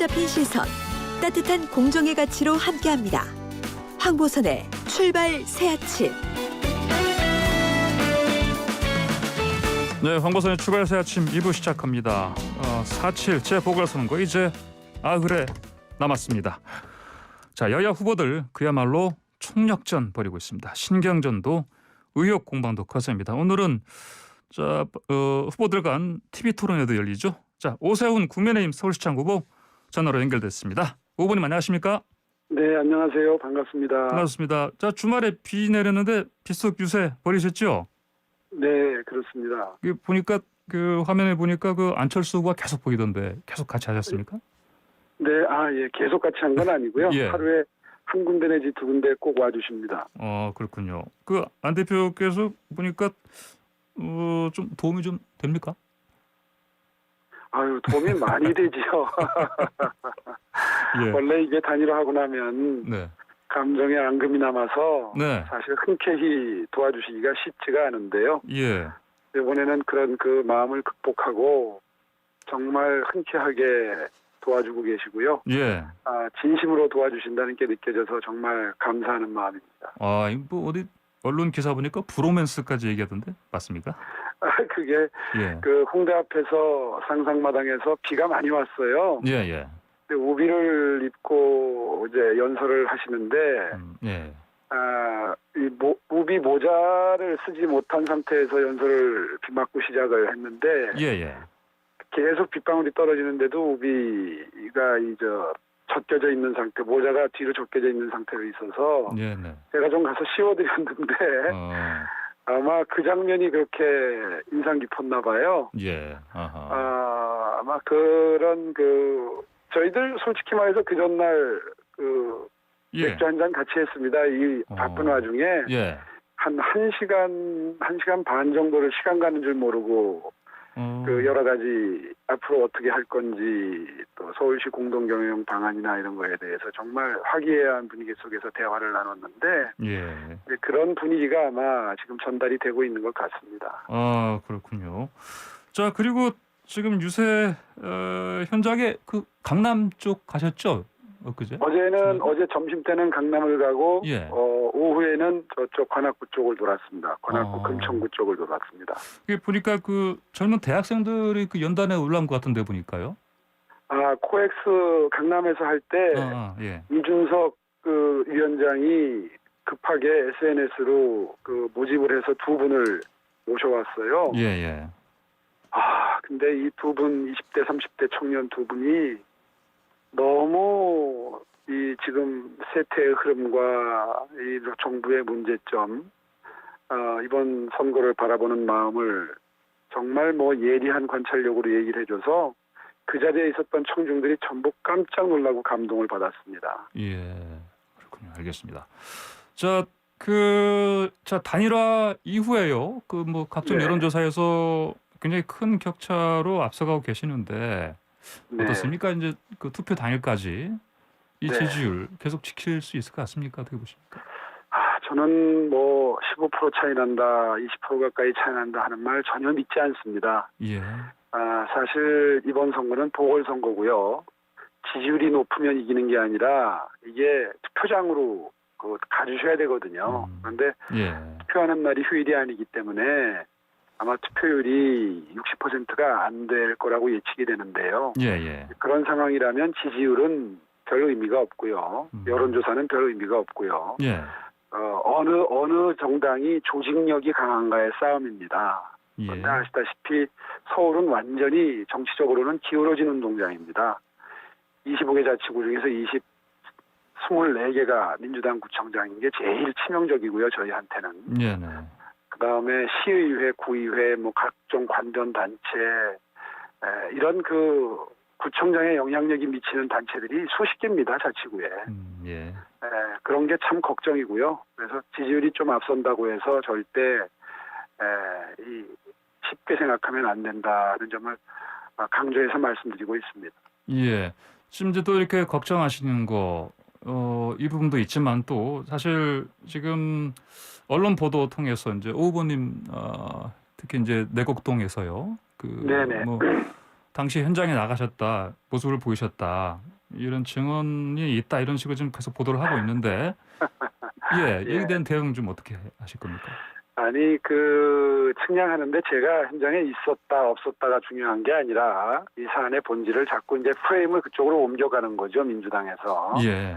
사로잡힌 시선, 따뜻한 공정의 가치로 함께합니다. 황보선의 출발 새 아침. 네, 황보선의 출발 새 아침 2부 시작합니다. 4.7 재보궐선거 이제 그래 남았습니다. 자, 여야 후보들 그야말로 총력전 벌이고 있습니다. 신경전도 의혹 공방도 거셉니다. 오늘은 후보들 간 TV 토론회도 열리죠. 자, 오세훈 국민의힘 서울시장 후보 전화로 연결됐습니다. 후보님 안녕하십니까? 네, 안녕하세요. 반갑습니다. 반갑습니다. 자, 주말에 비 내렸는데 빗속 유세 벌이셨죠? 네, 그렇습니다. 보니까 그 화면에 보니까 그 안철수 후보가 계속 보이던데 계속 같이 하셨습니까? 네, 예, 계속 같이 한 건 아니고요. 예. 하루에 한 군데 내지 두 군데 꼭 와주십니다. 그렇군요. 그 안 대표께서 보니까 좀 도움이 좀 됩니까? 아유, 도움이 많이 되지요. 예. 원래 이게 단일화하고 나면 네. 감정의 앙금이 남아서 네. 사실 흔쾌히 도와주시기가 쉽지가 않은데요. 예. 이번에는 그런 그 마음을 극복하고 정말 흔쾌하게 도와주고 계시고요. 예. 진심으로 도와주신다는 게 느껴져서 정말 감사하는 마음입니다. 뭐 어디 언론 기사 보니까 브로맨스까지 얘기하던데 맞습니까? 그게 예. 그 홍대 앞에서 상상마당에서 비가 많이 왔어요. 예, 예. 근데 우비를 입고 이제 연설을 하시는데 예. 이 우비 모자를 쓰지 못한 상태에서 연설을 비 맞고 시작을 했는데 예, 예. 계속 빗방울이 떨어지는데도 우비가 젖겨져 있는 상태, 모자가 뒤로 젖겨져 있는 상태로 있어서 예, 네. 제가 좀 가서 씌워드렸는데 아마 그 장면이 그렇게 인상 깊었나 봐요. 예. 아하. 아마 그런 저희들 솔직히 말해서 그 전날 예. 맥주 한 잔 같이 했습니다. 이 바쁜 와중에 예. 한 1시간 반 정도를 시간 가는 줄 모르고 여러 가지 앞으로 어떻게 할 건지 또 서울시 공동경영 방안이나 이런 거에 대해서 정말 화기애애한 분위기 속에서 대화를 나눴는데 예. 그런 분위기가 아마 지금 전달이 되고 있는 것 같습니다. 그렇군요. 자, 그리고 지금 유세 현장에 그 강남 쪽 가셨죠? 그제? 어제 점심 때는 강남을 가고 예. 오후에는 저쪽 관악구 쪽을 돌았습니다. 관악구 금천구 쪽을 돌았습니다. 이게 보니까 그 젊은 대학생들이 그 연단에 올라온 것 같은데 보니까요. 코엑스 강남에서 할 때 예. 이준석 그 위원장이 급하게 SNS로 그 모집을 해서 두 분을 모셔왔어요. 예, 예. 근데 이 두 분 20대 30대 청년 두 분이 너무 이 지금 세태의 흐름과 이 정부의 문제점, 이번 선거를 바라보는 마음을 정말 예리한 관찰력으로 얘기를 해줘서 그 자리에 있었던 청중들이 전부 깜짝 놀라고 감동을 받았습니다. 예, 그렇군요. 알겠습니다. 단일화 이후에요. 각종 네. 여론조사에서 굉장히 큰 격차로 앞서가고 계시는데 네. 어떻습니까? 이제 그 투표 당일까지 이 네. 지지율 계속 지킬 수 있을 것 같습니까? 어떻게 보십니까? 저는 15% 차이 난다, 20% 가까이 차이 난다 하는 말 전혀 믿지 않습니다. 예. 사실 이번 선거는 보궐선거고요. 지지율이 높으면 이기는 게 아니라 이게 투표장으로 가주셔야 되거든요. 그런데 예. 투표하는 날이 휴일이 아니기 때문에 아마 투표율이 60%가 안 될 거라고 예측이 되는데요. 예, 예. 그런 상황이라면 지지율은 별 의미가 없고요. 여론조사는 별 의미가 없고요. 예. 어느 정당이 조직력이 강한가의 싸움입니다. 예. 그런데 아시다시피 서울은 완전히 정치적으로는 기울어진 운동장입니다. 25개 자치구 중에서 24개가 민주당 구청장인 게 제일 치명적이고요. 저희한테는. 예, 네. 그다음에 시의회, 구의회, 각종 관전 단체 이런 구청장에 영향력이 미치는 단체들이 수십 개입니다. 자치구에. 예. 그런 게 참 걱정이고요. 그래서 지지율이 좀 앞선다고 해서 절대 쉽게 생각하면 안 된다는 점을 강조해서 말씀드리고 있습니다. 예. 지금 이제 또 이렇게 걱정하시는 이 부분도 있지만 또 사실 지금 언론 보도 통해서 이제 오 후보님 특히 이제 내곡동에서요. 네네. 당시 현장에 나가셨다, 모습을 보이셨다. 이런 증언이 있다 이런 식으로 지금 계속 보도를 하고 있는데 예, 예. 이에 대한 대응 좀 어떻게 하실 겁니까? 아니 그 측량하는데 제가 현장에 있었다 없었다가 중요한 게 아니라 이 사안의 본질을 자꾸 이제 프레임을 그쪽으로 옮겨가는 거죠, 민주당에서. 예,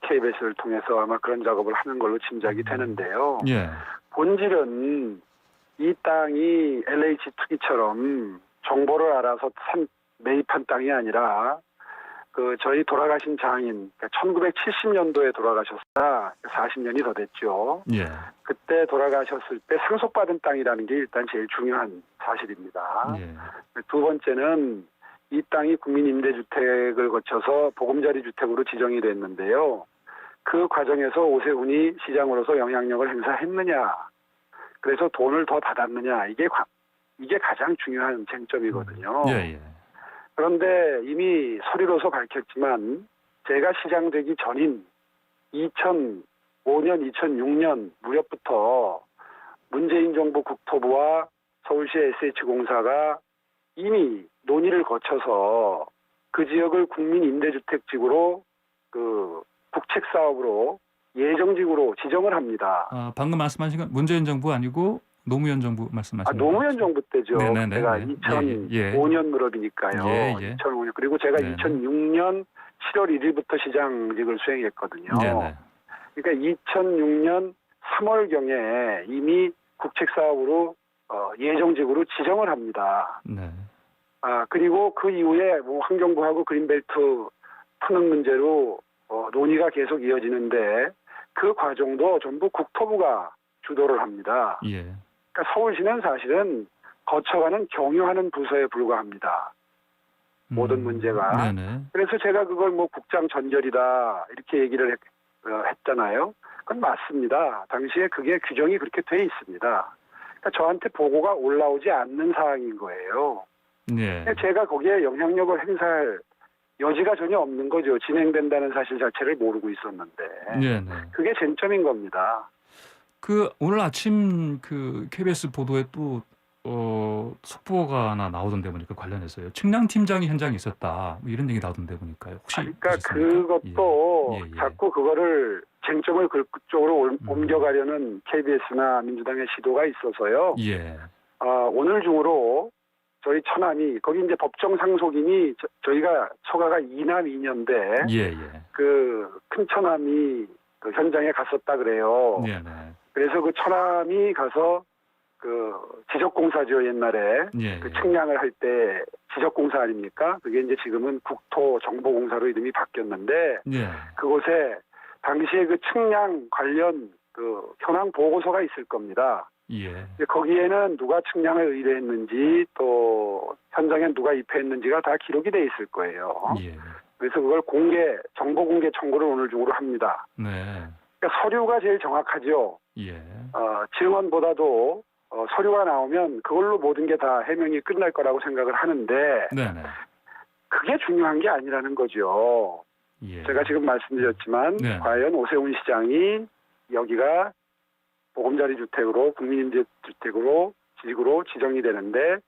KBS를 통해서 아마 그런 작업을 하는 걸로 짐작이 되는데요. 예, 본질은 이 땅이 LH 투기처럼 정보를 알아서 매입한 땅이 아니라 그 저희 돌아가신 장인 1970년도에 돌아가셨다. 40년이 더 됐죠. 예, 그때 돌아가셨을 때 상속받은 땅이라는 게 일단 제일 중요한 사실입니다. 예, 두 번째는 이 땅이 국민임대주택을 거쳐서 보금자리 주택으로 지정이 됐는데요. 그 과정에서 오세훈이 시장으로서 영향력을 행사했느냐, 그래서 돈을 더 받았느냐, 이게 가장 중요한 쟁점이거든요. 예, 예. 그런데 이미 서류로서 밝혔지만 제가 시장되기 전인 2005년, 2006년 무렵부터 문재인 정부 국토부와 서울시 SH공사가 이미 논의를 거쳐서 그 지역을 국민임대주택지구로 그 국책사업으로 예정지구로 지정을 합니다. 방금 말씀하신 건 문재인 정부 아니고 노무현 정부 말씀하시는 거죠? 노무현 정부 때죠. 네네네. 제가 네. 2005년 무렵이니까요. 예, 예. 2005년. 그리고 제가 네네. 2006년 7월 1일부터 시장직을 수행했거든요. 네네. 그러니까 2006년 3월경에 이미 국책사업으로 예정지구로 지정을 합니다. 네. 그리고 그 이후에 뭐 환경부하고 그린벨트 푸는 문제로 논의가 계속 이어지는데 그 과정도 전부 국토부가 주도를 합니다. 예. 그러니까 서울시는 사실은 거쳐가는 경유하는 부서에 불과합니다. 모든 문제가. 네네. 그래서 제가 그걸 뭐 국장 전결이다 이렇게 얘기를 했잖아요. 그건 맞습니다. 당시에 그게 규정이 그렇게 돼 있습니다. 그러니까 저한테 보고가 올라오지 않는 사항인 거예요. 네. 제가 거기에 영향력을 행사할 여지가 전혀 없는 거죠. 진행된다는 사실 자체를 모르고 있었는데. 네네. 그게 쟁점인 겁니다. 그 오늘 아침 그 KBS 보도에 또 속보가 하나 나오던데 보니까 관련해서요. 측량 팀장이 현장에 있었다. 뭐 이런 얘기 나오던데 보니까요. 혹시 그러니까 보셨습니까? 그것도 예, 예. 자꾸 그거를 쟁점을 그쪽으로 옮겨가려는 KBS나 민주당의 시도가 있어서요. 예. 오늘 중으로 저희 처남이 거기 이제 법정 상속인이 저희가 처가가 2남 2녀인데 예, 예. 그 큰 처남이 그 현장에 갔었다 그래요. 네네. 그래서 그 처남이 가서 그 지적공사죠 옛날에 예. 그 측량을 할 때 지적공사 아닙니까? 그게 이제 지금은 국토정보공사로 이름이 바뀌었는데 예. 그곳에 당시에 그 측량 관련 그 현황 보고서가 있을 겁니다. 예. 거기에는 누가 측량을 의뢰했는지 또 현장에 누가 입회했는지가 다 기록이 돼 있을 거예요. 예. 그래서 그걸 정보 공개 청구를 오늘 중으로 합니다. 네. 그러니까 서류가 제일 정확하죠. 예. 증언보다도 서류가 나오면 그걸로 모든 게 다 해명이 끝날 거라고 생각을 하는데 네네. 그게 중요한 게 아니라는 거죠. 예. 제가 지금 말씀드렸지만 네. 과연 오세훈 시장이 여기가 보금자리 주택으로 국민임대주택으로 지구로 지정이 되는데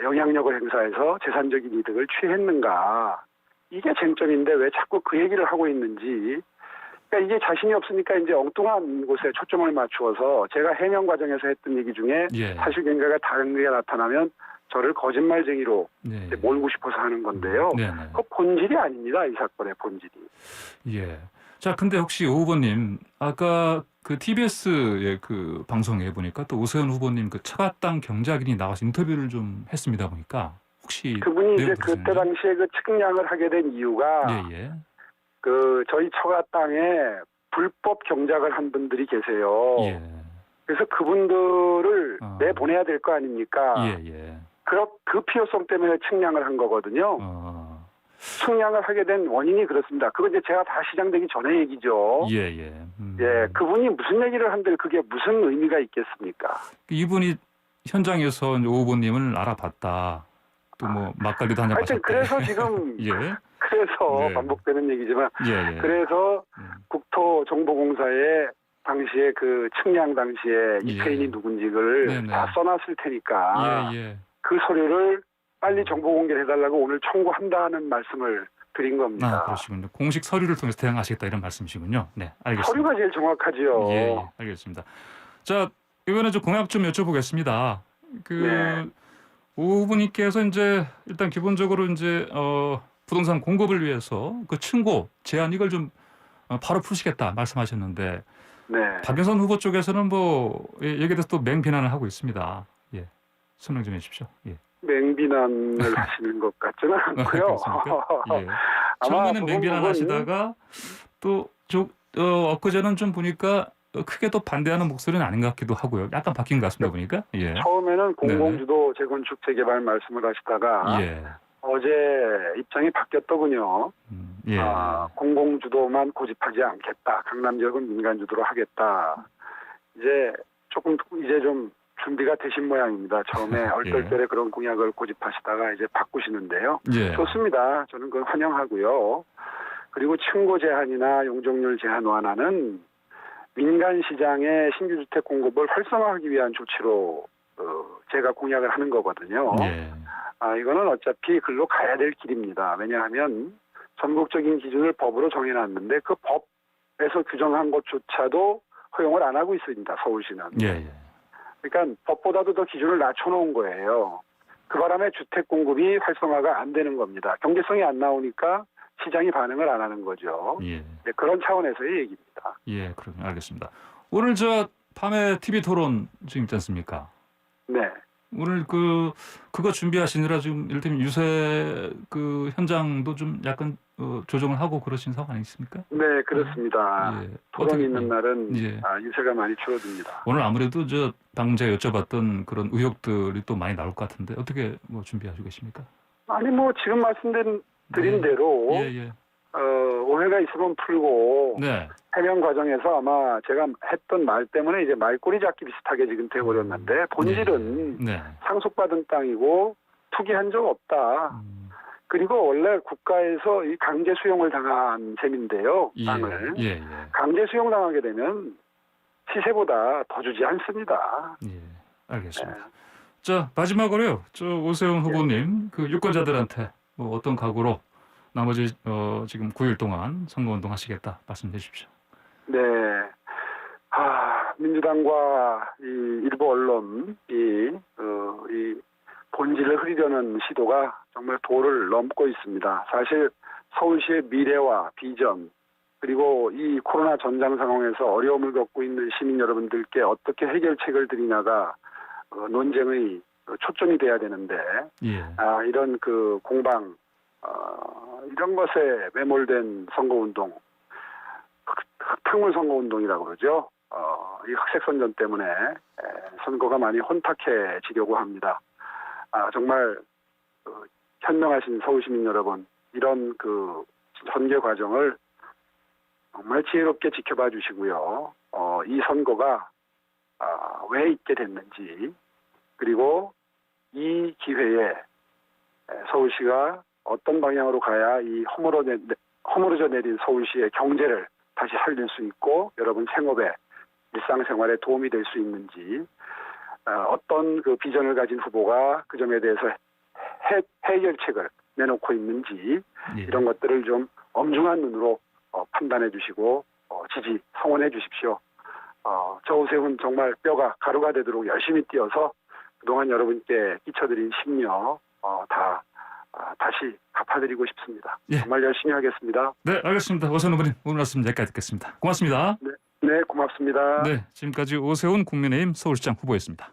영향력을 행사해서 재산적인 이득을 취했는가, 이게 쟁점인데 왜 자꾸 그 얘기를 하고 있는지. 그러니까 이게 자신이 없으니까 이제 엉뚱한 곳에 초점을 맞추어서 제가 해명 과정에서 했던 얘기 중에 예. 사실관계가 다른 게 나타나면 저를 거짓말쟁이로 네. 이제 몰고 싶어서 하는 건데요. 네네. 그 본질이 아닙니다. 이 사건의 본질이. 예. 자, 근데 혹시 오 후보님, 아까 그 TBS의 그 방송에 보니까 또 오세훈 후보님 그 처가 땅 경작인이 나와서 인터뷰를 좀 했습니다 보니까 혹시 그분이 이제 내용 그때 들으셨나요? 당시에 그 측량을 하게 된 이유가 예, 예. 그 저희 처가 땅에 불법 경작을 한 분들이 계세요. 예. 그래서 그분들을 내보내야 될 거 아닙니까? 예, 예. 그 필요성 때문에 측량을 한 거거든요. 측량을 하게 된 원인이 그렇습니다. 그건 이제 제가 다 시장되기 전에 얘기죠. 예, 예. 예, 그분이 무슨 얘기를 한들 그게 무슨 의미가 있겠습니까? 이분이 현장에서 이제 오 후보님을 알아봤다. 또 뭐 막걸리도 한잔 하여튼 마셨다. 그래서 지금 예. 그래서 네. 반복되는 얘기지만 예, 예. 그래서 국토정보공사에 당시에 그 측량 당시에 입회인이 누군지를 네네. 다 써놨을 테니까 예, 예. 그 서류를 빨리 정보 공개를 해달라고 오늘 청구한다는 말씀을 드린 겁니다. 아, 그러시군요. 공식 서류를 통해서 대응하시겠다 이런 말씀이시군요. 네, 알겠습니다. 서류가 제일 정확하지요. 예, 알겠습니다. 자, 이번에 좀 공약 좀 여쭤보겠습니다. 네. 오 후보님께서 이제 일단 기본적으로 이제 부동산 공급을 위해서 그 층고 제한 이걸 좀 바로 푸시겠다 말씀하셨는데 네. 박영선 후보 쪽에서는 뭐 여기에 대해서 또 맹비난을 하고 있습니다. 예, 설명 좀 해주십시오. 예. 맹비난을 하시는 것 같지는 않고요. 그렇습니까? 예. 아마 처음에는 그 맹비난 부분은 하시다가 또 엊그제는 좀 보니까 크게 또 반대하는 목소리는 아닌 것 같기도 하고요. 약간 바뀐 것 같습니다 보니까. 예. 처음에는 공공주도 재건축 재개발 말씀을 하시다가 예. 어제 입장이 바뀌었더군요. 예. 공공주도만 고집하지 않겠다. 강남 지역은 민간주도로 하겠다. 이제 좀 준비가 되신 모양입니다. 처음에 얼떨결에 그런 공약을 고집하시다가 이제 바꾸시는데요. 예. 좋습니다. 저는 그건 환영하고요. 그리고 층고 제한이나 용적률 제한 완화는 민간 시장의 신규주택 공급을 활성화하기 위한 조치로 제가 공약을 하는 거거든요. 예. 이거는 어차피 글로 가야 될 길입니다. 왜냐하면 전국적인 기준을 법으로 정해놨는데 그 법에서 규정한 것조차도 허용을 안 하고 있습니다. 서울시는. 예. 그러니까 법보다도 더 기준을 낮춰놓은 거예요. 그 바람에 주택 공급이 활성화가 안 되는 겁니다. 경제성이 안 나오니까 시장이 반응을 안 하는 거죠. 예. 네, 그런 차원에서의 얘기입니다. 예, 그렇군요. 알겠습니다. 오늘 밤에 TV 토론 지금 있지 않습니까? 네. 오늘 그거 준비하시느라 지금 이를테면 유세 현장도 좀 약간 조정을 하고 그러신 상황 아니십니까? 네, 그렇습니다. 예. 토론 있는 날은 예. 유세가 많이 줄어듭니다. 오늘 아무래도 방금 제가 여쭤봤던 그런 의혹들이 또 많이 나올 것 같은데 어떻게 준비하시고 계십니까? 지금 말씀드린 대로 예. 오해가 있으면 풀고 네. 해명 과정에서 아마 제가 했던 말 때문에 이제 말꼬리 잡기 비슷하게 지금 돼버렸는데 본질은 네. 상속받은 땅이고 투기한 적 없다. 그리고 원래 국가에서 이 강제 수용을 당한 셈인데요. 땅을. 예. 강제 수용 당하게 되면 시세보다 더 주지 않습니다. 예. 알겠습니다. 네. 자, 마지막으로요. 오세훈 후보님 그 유권자들한테 뭐 어떤 각오로 나머지 지금 9일 동안 선거운동 하시겠다 말씀해 주십시오. 네. 민주당과 이 일부 언론이 이 본질을 흐리려는 시도가 정말 도를 넘고 있습니다. 사실 서울시의 미래와 비전 그리고 이 코로나 전장 상황에서 어려움을 겪고 있는 시민 여러분들께 어떻게 해결책을 드리냐가 논쟁의 초점이 돼야 되는데 예. 이런 공방 이런 것에 매몰된 선거운동 흑탕물 선거운동이라고 그러죠. 이 흑색 선전 때문에 선거가 많이 혼탁해지려고 합니다. 정말 현명하신 서울시민 여러분 이런 전개 과정을 정말 지혜롭게 지켜봐 주시고요. 이 선거가 왜 있게 됐는지 그리고 이 기회에 서울시가 어떤 방향으로 가야 이 허물어져 내린 서울시의 경제를 다시 살릴 수 있고 여러분 생업에 일상생활에 도움이 될 수 있는지 어떤 비전을 가진 후보가 그 점에 대해서 해결책을 내놓고 있는지 이런 것들을 좀 엄중한 눈으로 판단해 주시고 지지 성원해 주십시오. 저 오세훈 정말 뼈가 가루가 되도록 열심히 뛰어서 그동안 여러분께 끼쳐드린 심려 다시 갚아드리고 싶습니다. 예. 정말 열심히 하겠습니다. 네, 알겠습니다. 오세훈 후보님 오늘 말씀 여기까지 듣겠습니다. 고맙습니다. 네, 고맙습니다. 네, 지금까지 오세훈 국민의힘 서울시장 후보였습니다.